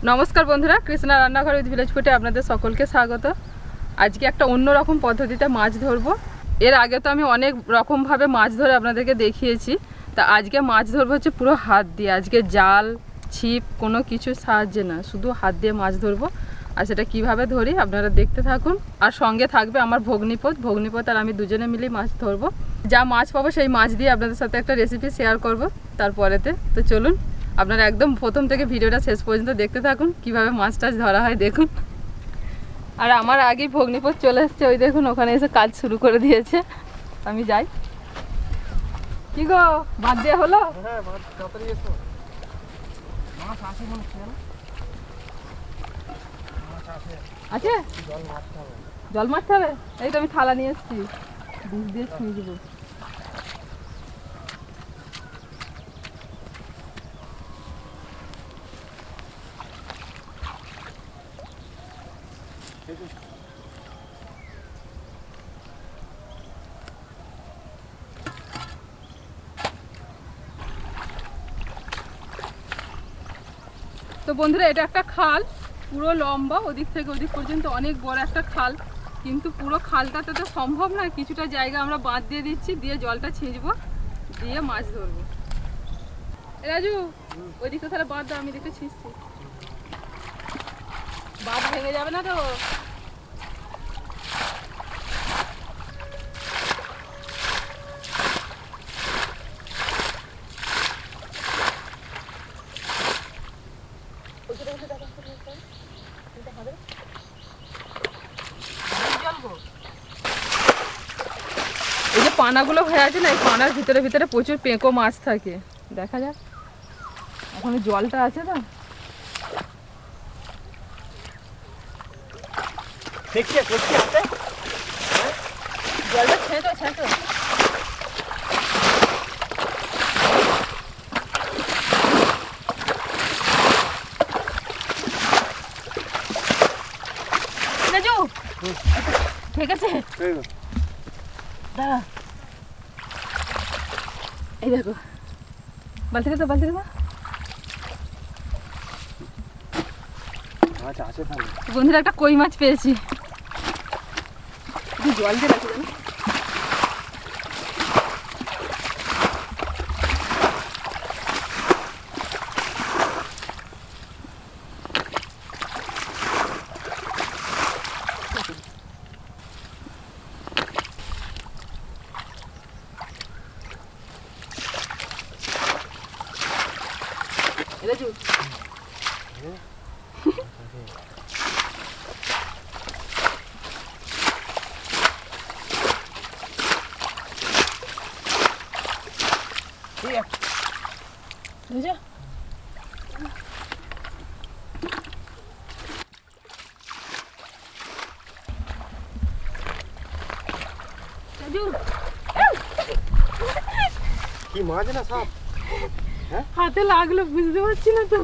নমস্কার বন্ধুরা, কৃষ্ণা রান্নাঘর উইথ ভিলেজ ফুডে আপনাদের সকলকে স্বাগত। আজকে একটা অন্যরকম পদ্ধতিতে মাছ ধরবো। এর আগে তো আমি অনেক রকমভাবে মাছ ধরে আপনাদেরকে দেখিয়েছি। তা আজকে মাছ ধরবো হচ্ছে পুরো হাত দিয়ে। আজকে জাল ছিপ কোনো কিছু সাহায্যে না, শুধু হাত দিয়ে মাছ ধরবো। আর সেটা কীভাবে ধরি আপনারা দেখতে থাকুন। আর সঙ্গে থাকবে আমার ভগ্নিপথ আর আমি দুজনে মিলেই মাছ ধরবো। যা মাছ পাবো সেই মাছ দিয়ে আপনাদের সাথে একটা রেসিপি শেয়ার করব তারপরেতে। তো চলুন, আপনারা একদম প্রথম থেকে ভিডিওটা শেষ পর্যন্ত দেখতে থাকুন, কিভাবে মাছ টাছ ধরা হয় দেখুন। আর আমার আগেই ভগ্নিপথ চলে এসছে, ওই দেখুন ওখানে এসে কাজ শুরু করে দিয়েছে। আমি যাই। কি গো, ভাত দেওয়া হলো? আছে জল মারতে হবে। এই তো আমি থালা নিয়ে এসছি, ডিশ দিয়ে ছুঁয়ে দেবো। তো বন্ধুরা, এটা একটা খাল, পুরো লম্বা, ওদিক থেকে ওদিক পর্যন্ত অনেক বড় একটা খাল। কিন্তু পুরো খালটাতে তো সম্ভব না, কিছুটা জায়গা আমরা বাঁধ দিয়ে দিচ্ছি, দিয়ে জলটা ছিঁচবো, দিয়ে মাছ ধরবো। রাজু, ওই দিকটা তাহলে বাঁধ দাও, আমি দিকটা ছিঁচছি। বাঁধ ভেঙে যাবে না তো? এই যে পানাগুলো হয়ে আছে না, এই পানার ভিতরে ভিতরে প্রচুর পেঁকো মাছ থাকে। দেখা যাক, এখন জলটা আছে না, জলটা ছেঁচো ছেঁচো। ঠিক আছে, দাঁড়া। এই দেখো, বালতিটা তো বন্ধুরা একটা কই মাছ পেয়েছি। জল দিয়ে রাখি জানো। কি মাছ না সাপ? হাতে লাগলো, বুঝতে পারছি না তো।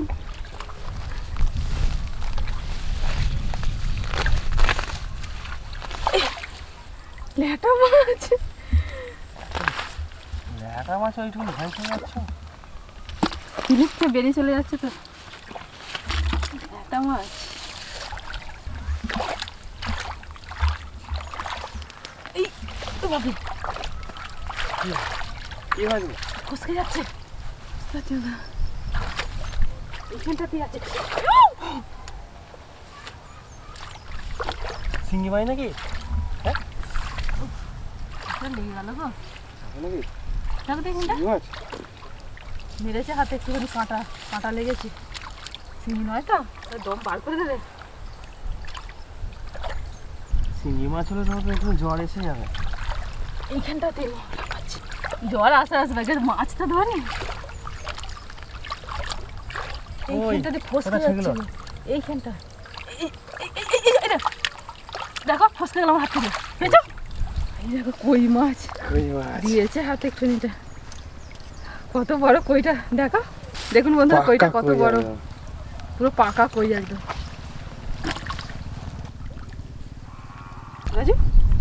ল্যাটা মাছ, ল্যাটা মাছ ওইটুকু ভয় পেয়ে যাচ্ছ? স্লিপটা বেরিয়ে চলে যাচ্ছে তো। ল্যাটা মাছ, এই তো বাবু কি মাছ? খসকে যাচ্ছে। এইখানটাতে আছে। শিঙি মাছ নাকি? হ্যাঁ, লেগে গেল গো নাকি? দেখো তো এখানটা মাছ মেরেছে হাতে, একটুখানি কাঁটা লেগেছে। শিঙি নয় তো, দম বার করে দেবে। শিঙি মাছ হলে তো একটু জ্বর এসে যাবে। এইখানটাতে জ্বর আসবে, মাছ তো ধরে। এইখানটাতে ফসকে যাচ্ছে, এইখানটা দেখো ফসকে গেলাম হাত থেকে। এই দেখো কই মাছ দিয়েছে হাতে একটুখানিটা। কত বড় কইটা দেখো, দেখুন বন্ধুরা কইটা কত বড়, পুরো পাকা কই একদম। রাজু,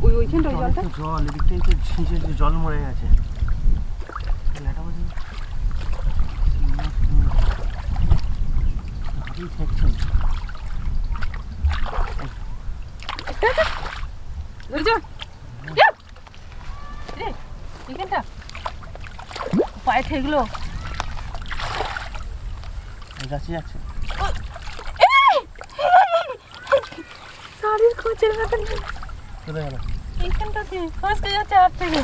ওইখানটা ওই জলটা জল, এদিকটাই তো ছিঁচে জল মরে গেছে। কি ঠেকছে ধরে যাও রে এখানটা পায়ে ঠেকলো যাচ্ছে যাচ্ছে শাড়ির খোঁজের মতন চলে গেল এইখানটাতে ফসকে যাচ্ছে হাত থেকে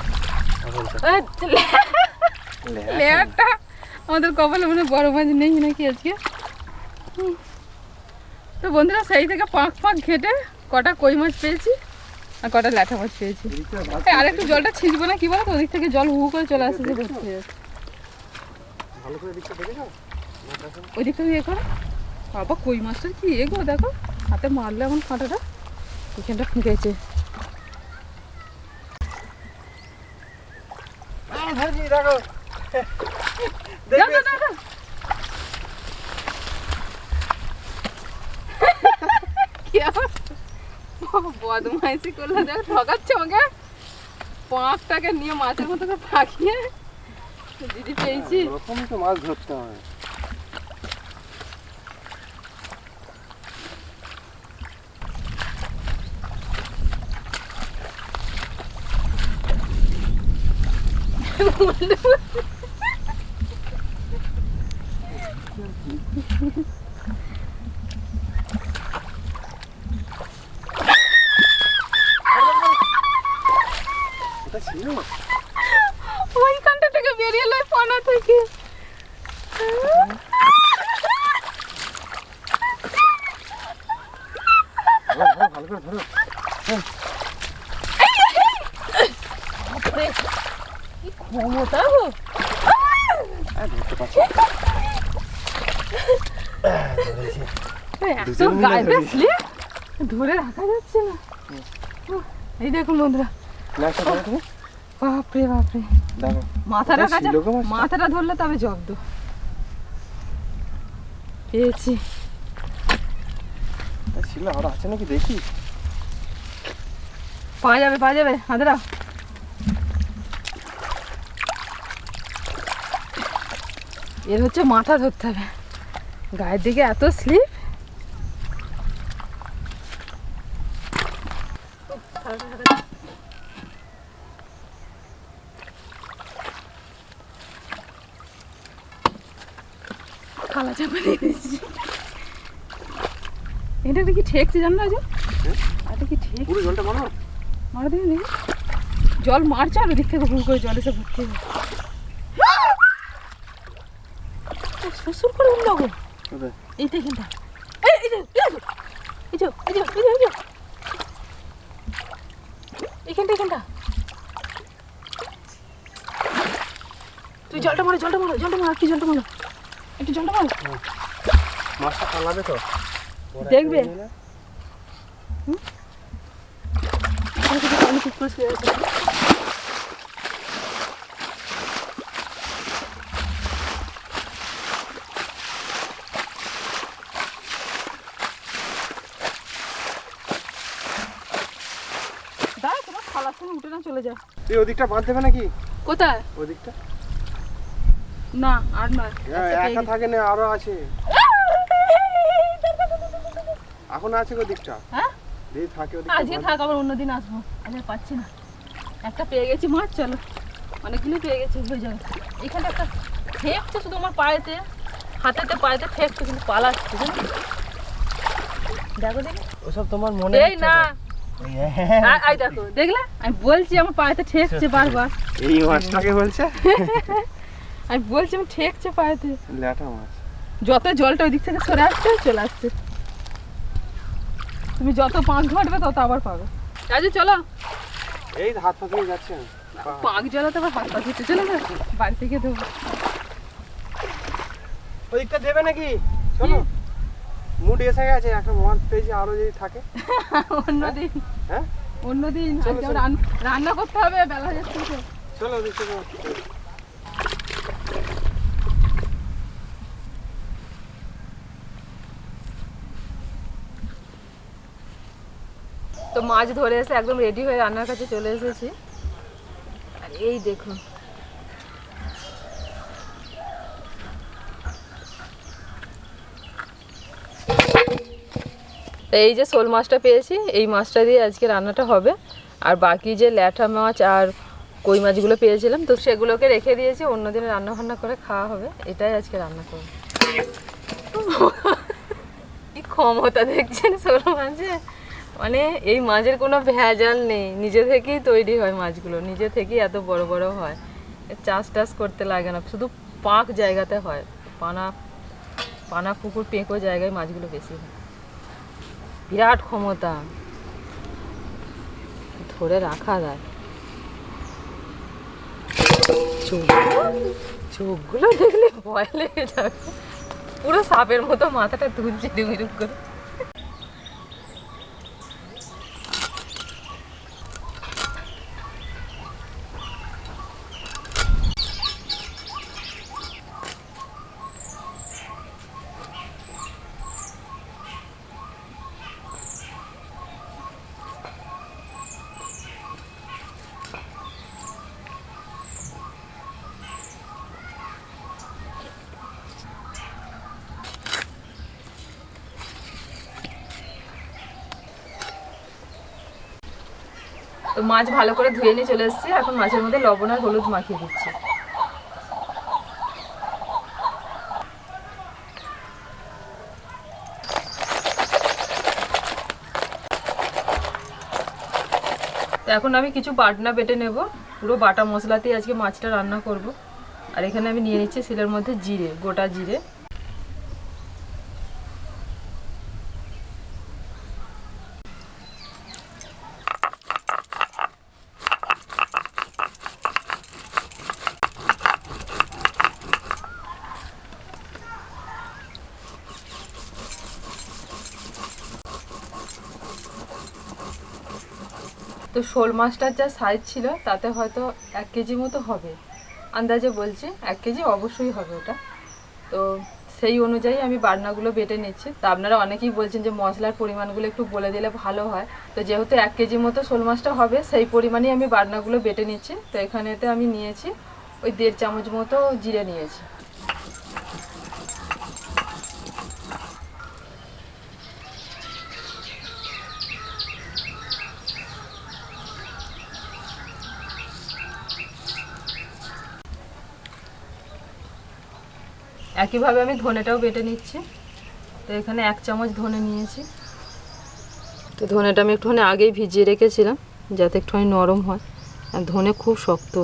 লেয়ারটা আমাদের কপালে মনে বড় মাছ নেই নাকি আজকে তো বন্ধুরা সেই থেকে পাঁক পাঁক ঘেটে কটা কই মাছ পেয়েছি আর কটা ল্যাঠা মাছ পেয়েছি আর একটু জলটা ছিঁচবো না কি বলো তো ওদিক থেকে জল হু করে চলে আসছে যে ভর্তি হয়ে যাচ্ছে ভালো করে দিকটা দেখে যাও ওই দিকটা ইয়ে করো বাবা কই মাছটার কি এগো দেখো হাতে মারলে এখন কাঁটাটা এখানটা ফুঁকেছে দেখো বদমাইশি করলে দেখ ঠকাচ্ছে ওকে পাঁকটাকে নিয়ে মাছের মতো করে ফাঁকিয়ে দিদি পেয়েছি এরকম তো মাছ ধরতে হয় ওইখানটা থেকে বেরিয়ে এলো পানা থেকে ভালো করে ধরো কি ক্ষমতা গো ধরতে পারছি এত গায়ে বেসলে ধরে রাখা যাচ্ছে না এই দেখুন বন্ধুরা বাপরে বাপরে দেখো মাথাটা কাছে মাথাটা ধরলে তবে জব্দ পেয়েছি ছিল আর আছে নাকি দেখি পাওয়া যাবে হাঁদরা এর হচ্ছে মাথা ধরতে হবে গায়ের দিকে এত স্লিপ খালা চাপা দিয়ে দিচ্ছি এটা কি ঠেকছে জানো না এটা কি ঠিক পুরো জলটা মারো মারা দিবি দেখি জল মারছে আর ওদিক থেকে ভুল করে জল এসে ভর্তি শ্বশুর করে উঠল গো এইটা এখানটা এইখানটা তুই জলটা মারো আর কি জলটা মারো একটু জলটা মারো মাছটা পালাবে তো দেখবে তোমার খালার সঙ্গে উঠে না চলে যা তুই ওদিকটা বাঁধ দেবে নাকি কোথায় ওদিকটা না আর নয় একা থাকে না আরো আছে এখন আছে ওদিকটা হ্যাঁ দিয়ে থাকে ওদিকটা আজকে থাক আবার অন্যদিন আসবো আজ আর পাচ্ছি না একটা পেয়ে গেছি মাছ চলো অনেকগুলো পেয়ে গেছি হয়ে যাবে এখানে একটা ঠেকছে শুধু আমার পায়েতে হাতেতে পায়েতে ঠেকছে কিন্তু পালাচ্ছে দেখো দেখি ওসব তোমার মনে এই না আই দেখো দেখলে আমি বলছি আমার পায়েতে ঠেকছে বারবার এই মাছটাকে বলছে আমি বলছি আমি ঠেকছে পায়েতে ল্যাটা মাছ যত জলটা ওই দিক থেকে সরে আসছে চলে আসছে তুমি যত পাঁক ঘাটবে তত আবার পাবে কাজে চলো এই হাত পা ধুয়ে যাচ্ছে পাঁক জলাতে আবার হাত পা ধুতে চলে না বাড়ি থেকে দেবো ওদিকটা দেবে নাকি চলো মুড এসে গেছে একটা মাছ পেয়েছি আরো যদি থাকে অন্যদিন হ্যাঁ অন্যদিন আজকে রান্না করতে হবে বেলা যাচ্ছে তো চলো ওদিকটা তো মাছ ধরে এসে একদম রেডি হয়ে রান্নার কাছে চলে এসেছি আর এই দেখুন তো এই যে শোল মাছটা পেয়েছি, এই মাছটা দিয়ে আজকে রান্নাটা হবে। আর বাকি যে ল্যাঠা মাছ আর কই মাছগুলো পেয়েছিলাম, তো সেগুলোকে রেখে দিয়েছি, অন্যদিন রান্না বান্না করে খাওয়া হবে। এটাই আজকে রান্না করব। কি ক্ষমতা দেখছেন শোল মাছে, মানে এই মাছের কোনো ভেজাল নেই, নিজে থেকেই তৈরি হয় মাছগুলো, নিজে থেকেই এত বড় বড় হয়, চাষ টাস করতে লাগে না, শুধু পাঁক জায়গাতে হয়, পানা পানা পুকুর পেঁকো জায়গায় মাছগুলো বেশি হয়। বিরাট ক্ষমতা, ধরে রাখা যায়। চোখগুলো দেখলে ভয় লেগে যাবে, পুরো সাপের মতো মাথাটা তুলছে ডুমিরুক করে। তো মাছ ভালো করে ধুয়ে নিয়ে চলে এসেছি, এখন মাছের মধ্যে লবণ আর হলুদ মাখিয়ে দিচ্ছি। তো এখন আমি কিছু বাটনা বেটে নেব, পুরো বাটা মশলাতেই আজকে মাছটা রান্না করব। আর এখানে আমি নিয়ে নিচ্ছি শিলের মধ্যে জিরে, গোটা জিরে। তো শোল মাছটার যা সাইজ ছিল তাতে হয়তো 1 কেজি মতো হবে, আন্দাজে বলছি 1 কেজি অবশ্যই হবে ওটা। তো সেই অনুযায়ী আমি বাটনাগুলো বেটে নিচ্ছি। তো আপনারা অনেকেই বলছেন যে মশলার পরিমাণগুলো একটু বলে দিলে ভালো হয়। তো যেহেতু 1 কেজি মতো শোল মাছটা হবে, সেই পরিমাণেই আমি বাটনাগুলো বেটে নিচ্ছি। তো এখানেতে আমি নিয়েছি ওই 1.5 চামচ মতো জিরে নিয়েছি। একইভাবে আমি ধনেটাও বেটে নিচ্ছি। তো এখানে 1 চামচ ধনে নিয়েছি। তো ধনেটা আমি একটুখানি আগেই ভিজিয়ে রেখেছিলাম যাতে একটুখানি নরম হয়, আর ধনে খুব শক্ত।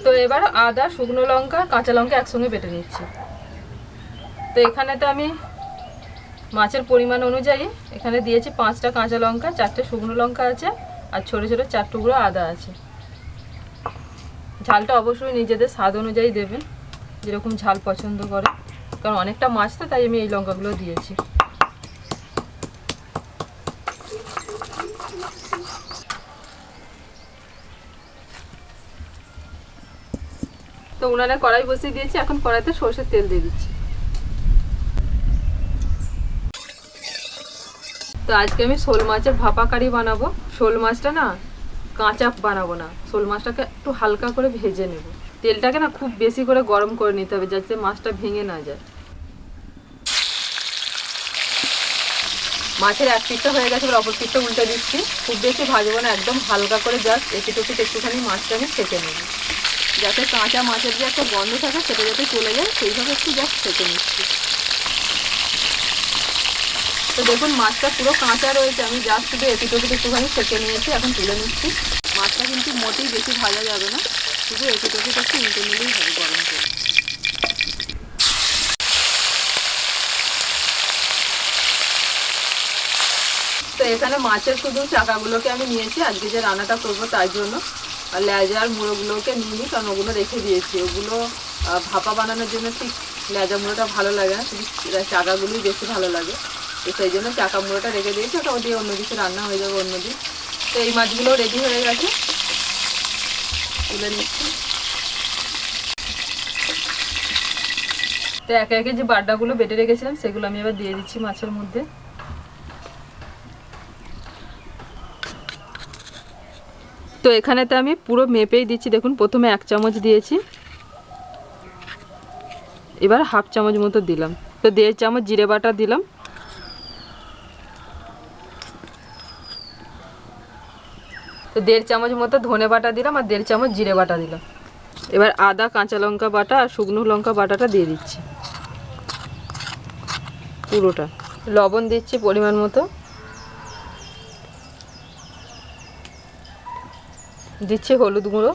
তো এবার আদা, শুকনো লঙ্কা, কাঁচা লঙ্কা একসঙ্গে বেটে নিচ্ছি। তো এখানে তো আমি মাছের পরিমাণ অনুযায়ী এখানে দিয়েছি 5টা কাঁচা লঙ্কা, 4টে শুকনো লঙ্কা আছে, আর ছোটো ছোটো 4 টুকরো আদা আছে। ঝালটা অবশ্যই নিজেদের স্বাদ অনুযায়ী দেবেন, যেরকম ঝাল পছন্দ করে, কারণ অনেকটা মাছ তো, তাই আমি এই লঙ্কাগুলো দিয়েছি। তো উনানে কড়াই বসিয়ে দিয়েছি, এখন কড়াইতে সরষের তেল দিয়ে দিচ্ছি। তো আজকে আমি শোল মাছের ভাপা কারি বানাবো। শোল মাছটা না কাঁচা বানাবো না, শোল মাছটাকে একটু হালকা করে ভেজে নেব। তেলটাকে না খুব বেশি করে গরম করে নিতে হবে যাতে মাছটা ভেঙে না যায়। মাছের এক পিঠটা হয়ে গেছে, অপর পিঠটা উল্টে দিচ্ছি। খুব বেশি ভাজবো না, একদম হালকা করে জাস্ট এপিটোপিট একটুখানি মাছটা আমি সেঁকে নেব, যাতে কাঁচা মাছের যে একটা গন্ধ থাকে সেটা যাতে চলে যায়, সেইভাবে একটু জাস্ট সেঁকে নিচ্ছি। তো দেখুন মাছটা পুরো কাঁচা রয়েছে, আমি জাস্ট শুধু এপিটোপিট একটুখানি সেঁকে নিয়েছি, এখন তুলে নিচ্ছি। মাছটা কিন্তু মোটেই বেশি ভাজা যাবে না, শুধু এপিটোপিট একটু উল্টে নিলেই হবে গরম করে। তো এখানে মাছের শুধু চাকাগুলোকে আমি নিয়েছি আজকে যে রান্নাটা করবো তার জন্য, আর লেজা আর মুড়োগুলোকে নিইনি, কারণ ওগুলো রেখে দিয়েছি। ওগুলো ভাপা বানানোর জন্য ঠিক লেজা মুড়োটা ভালো লাগে না, শুধু চাকাগুলোই বেশি ভালো লাগে। তো সেই জন্য চাকা মুড়োটা রেখে দিয়েছি, ওটা দিয়ে অন্য কিছু রান্না হয়ে যাবে অন্যদিন। তো এই মাছগুলো রেডি হয়ে গেছে, তুলে নিচ্ছি। তো একে একে যে বাড্ডাগুলো বেটে রেখেছিলাম সেগুলো আমি এবার দিয়ে দিচ্ছি মাছের মধ্যে। তো এখানেতে আমি পুরো মেপেই দিচ্ছি, দেখুন প্রথমে 1 চামচ দিয়েছি, এবার হাফ চামচ মতো দিলাম। তো 1.5 চামচ জিরে বাটা দিলাম, তো 1.5 চামচ মতো ধনে বাটা দিলাম আর 1.5 চামচ জিরে বাটা দিলাম। এবার আদা কাঁচা লঙ্কা বাটা আর শুকনো লঙ্কা বাটাটা দিয়ে দিচ্ছি পুরোটা। লবণ দিচ্ছি পরিমাণ মতো, দিচ্ছি হলুদ গুঁড়ো।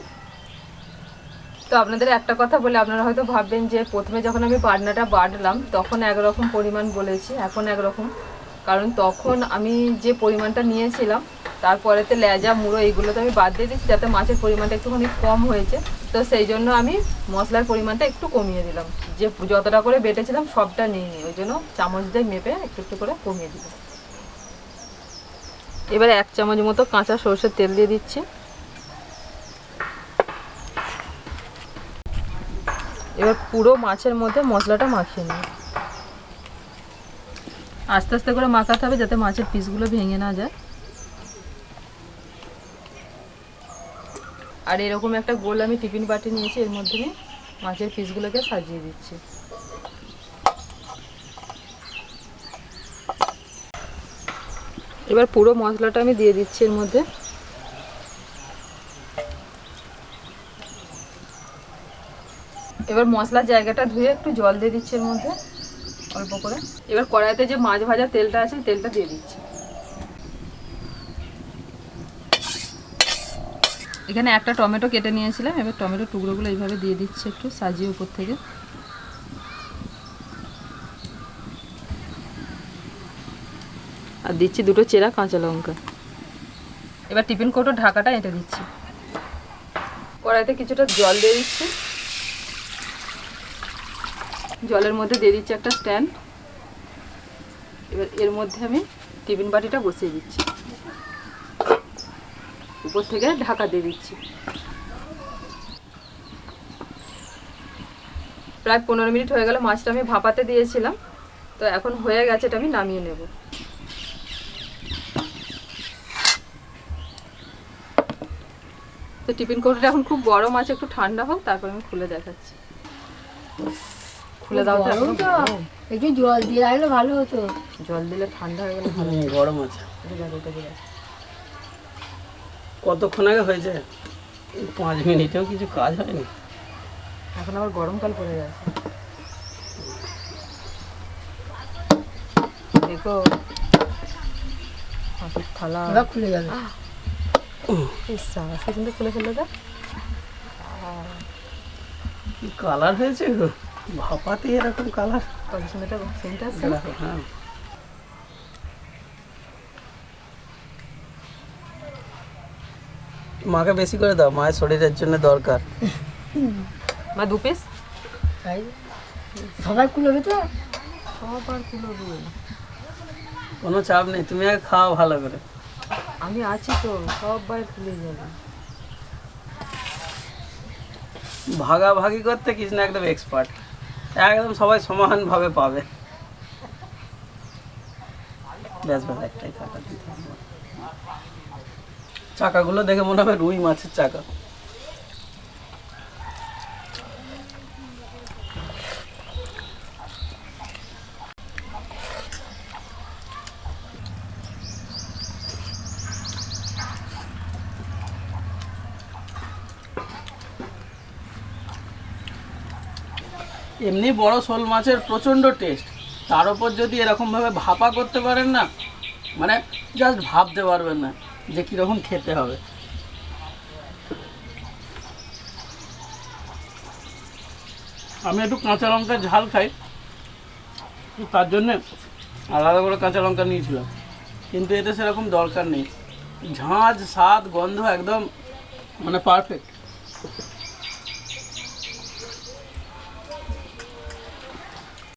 তো আপনাদের একটা কথা বলে, আপনারা হয়তো ভাববেন যে প্রথমে যখন আমি বাটনাটা বাটলাম তখন একরকম পরিমাণ বলেছি, এখন একরকম, কারণ তখন আমি যে পরিমাণটা নিয়েছিলাম তারপরেতে লেজা মুড়ো এইগুলো তো আমি বাদ দিয়ে দিচ্ছি, যাতে মাছের পরিমাণটা একটুখানি কম হয়েছে, তো সেই জন্য আমি মশলার পরিমাণটা একটু কমিয়ে দিলাম, যে যতটা করে বেটেছিলাম সবটা নিয়ে নিই, ওই জন্য চামচ দিয়ে মেপে একটু একটু করে কমিয়ে দিলাম। এবারে 1 চামচ মতো কাঁচা সরষের তেল দিয়ে দিচ্ছি। এবার পুরো মাছের মধ্যে মশলাটা মাখিয়ে নিই, আস্তে আস্তে করে মাখাতে হবে যাতে মাছের পিসগুলো ভেঙে না যায়। আর এরকম একটা গোল আমি টিফিন বাটি নিয়েছি, এর মধ্যে মাছের পিসগুলোকে সাজিয়ে দিচ্ছি। এবার পুরো মশলাটা আমি দিয়ে দিচ্ছি এর মধ্যে। এবার মশলার জায়গাটা ধুয়ে একটু জল দিয়ে দিচ্ছি এর মধ্যে অল্প করে। এবার কড়াইতে যে মাছ ভাজা তেলটা আছে তেলটা দিয়ে দিচ্ছি। এখানে একটা টমেটো কেটে নিয়েছিলাম, এবার টমেটোর টুকরোগুলো এইভাবে দিয়ে দিচ্ছি একটু সাজিয়ে উপর থেকে। আর দিচ্ছি 2টো চেরা কাঁচা লঙ্কা। এবার টিফিন কৌটোর ঢাকাটা এঁটে দিচ্ছি। কড়াইতে কিছুটা জল দিয়ে দিচ্ছি, জলের মধ্যে দিয়ে দিচ্ছি একটা স্ট্যান্ড। এবার এর মধ্যে আমি টিফিন বাটিটা বসিয়ে দিচ্ছি, উপর থেকে ঢাকা দিয়ে দিচ্ছি। প্রায় 15 মিনিট হয়ে গেল, মাছটা আমি ভাপাতে দিয়েছিলাম, তো এখন হয়ে গেছে, এটা আমি নামিয়ে নেব। তো টিফিন কৌটোটা এখন খুব গরম আছে, একটু ঠান্ডা হোক তারপর আমি খুলে দেখাচ্ছি। খুলে দাও, একটু জল দিয়ে রাখলে ভালো হতো। জল দিলে ঠান্ডা হয়ে গেলে ভালো। গরম আছে। কতক্ষণ আগে হয়েছে? 5 মিনিটেও কিছু কাজ হয়নি। এখন আবার গরমকাল পড়ে গেছে, দেখো থালা খুলে যাবে। কিন্তু খুলে ফেলে দা, কি কালার হয়েছে গো, ভাপাতে এরকম কালার। কত সুন্দর সেন্ট আসছে। হ্যাঁ, মাকে বেশি করে দাও, মায়ের শরীরের জন্য দরকার। মা 2 পিস সবাই কুলোবে তো? সবার কুলোবে, কোনো চাপ নেই, তুমি আগে খাও ভালো করে। আমি আছি তো, সববার খুলে যাবে। ভাগাভাগি করতে কৃষ্ণ একদম এক্সপার্ট, একদম সবাই সমানভাবে পাবে। ব্যাস ব্যাস, একটাই চাকা দিতে হবে। চাকাগুলো দেখে মনে হবে রুই মাছের চাকা। এমনি বড় শোল মাছের প্রচণ্ড টেস্ট, তার উপর যদি এরকমভাবে ভাপা করতে পারেন না, মানে জাস্ট ভাবতে পারবেন না যে কীরকম খেতে হবে। আমি একটু কাঁচা লঙ্কার ঝাল খাই, তার জন্যে আলাদা করে কাঁচা লঙ্কা নিয়েছিলাম, কিন্তু এতে সেরকম দরকার নেই। ঝাঁঝ, স্বাদ, গন্ধ একদম মানে পারফেক্ট।